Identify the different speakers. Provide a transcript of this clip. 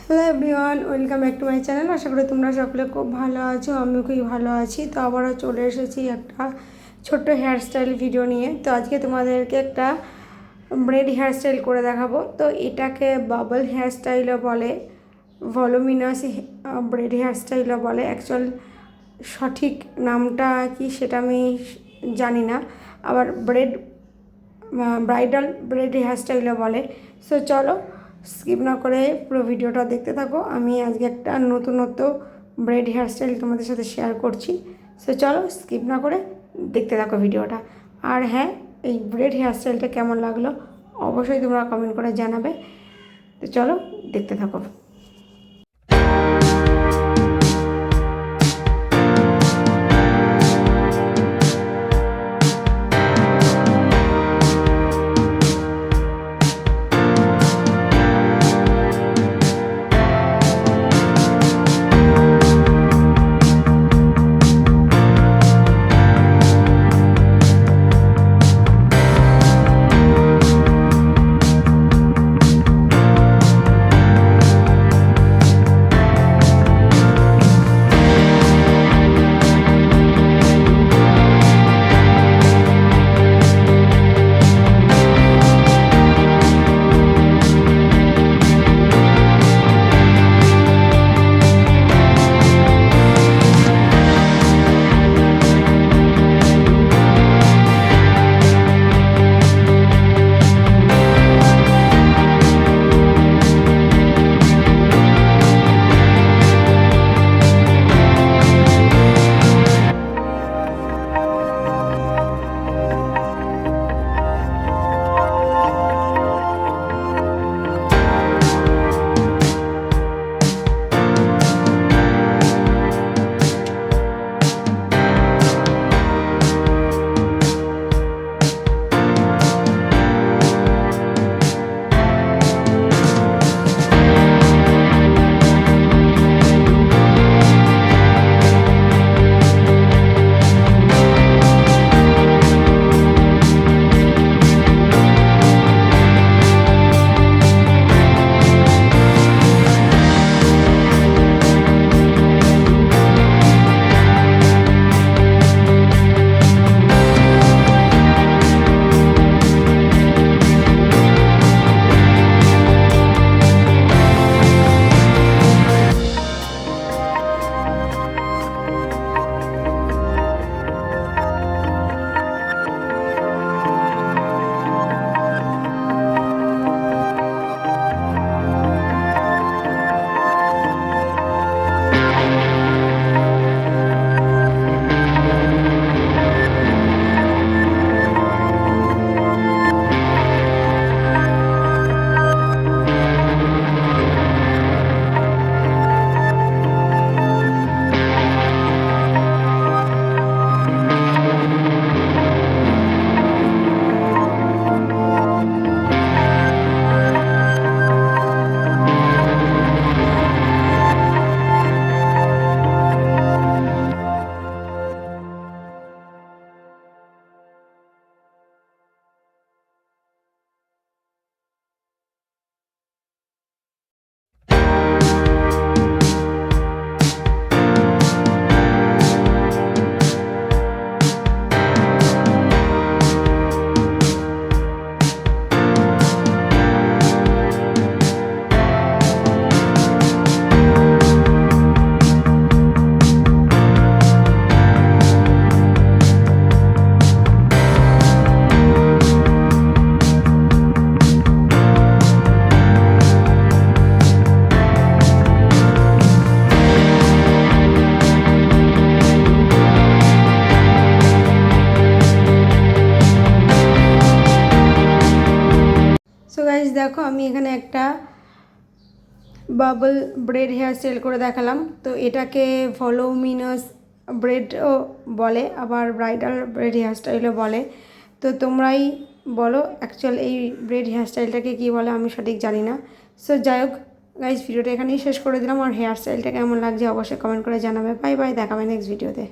Speaker 1: Hello everyone, welcome back to my channel. আশা করি তোমরা সকলে খুব ভালো আছো, আমিও খুবই ভালো আছি। তো আবারও চলে এসেছি একটা ছোট্ট হেয়ারস্টাইল ভিডিও নিয়ে। তো আজকে তোমাদেরকে একটা ব্রেড হেয়ারস্টাইল করে দেখাবো। তো এটাকে বাবল হেয়ারস্টাইলও বলে, ভলুমিনাস ব্রেড হেয়ারস্টাইলও বলে। অ্যাকচুয়াল সঠিক নামটা কি সেটা আমি জানি না। আবার ব্রাইডাল ব্রেড হেয়ারস্টাইলও বলে। সো চলো স্কিপ না করে পুরো ভিডিওটা দেখতে থাকো। আমি আজকে একটা নতুনত্ব ব্রেড হেয়ারস্টাইল তোমাদের সাথে শেয়ার করছি। সো চলো স্কিপ না করে দেখতে থাকো ভিডিওটা। আর হ্যাঁ, এই ব্রেড হেয়ারস্টাইলটা কেমন লাগলো অবশ্যই তোমরা কমেন্ট করে জানাবে। তো চলো দেখতে থাকো। সো গাইজ দেখো, আমি এখানে একটা বাবল ব্রেড হেয়ারস্টাইল করে দেখালাম। তো এটাকে ভলুমিনাস ব্রেডও বলে, আবার ব্রাইডাল ব্রেড হেয়ারস্টাইলও বলে। তো তোমরাই বলো অ্যাকচুয়াল এই ব্রেড হেয়ারস্টাইলটাকে কী বলে, আমি সঠিক জানি না। সো যাই হোক গাইজ, ভিডিওটা এখানেই শেষ করে দিলাম। আর হেয়ারস্টাইলটা কেমন লাগছে অবশ্যই কমেন্ট করে জানাবে। বাই বাই, দেখাবে নেক্সট ভিডিওতে।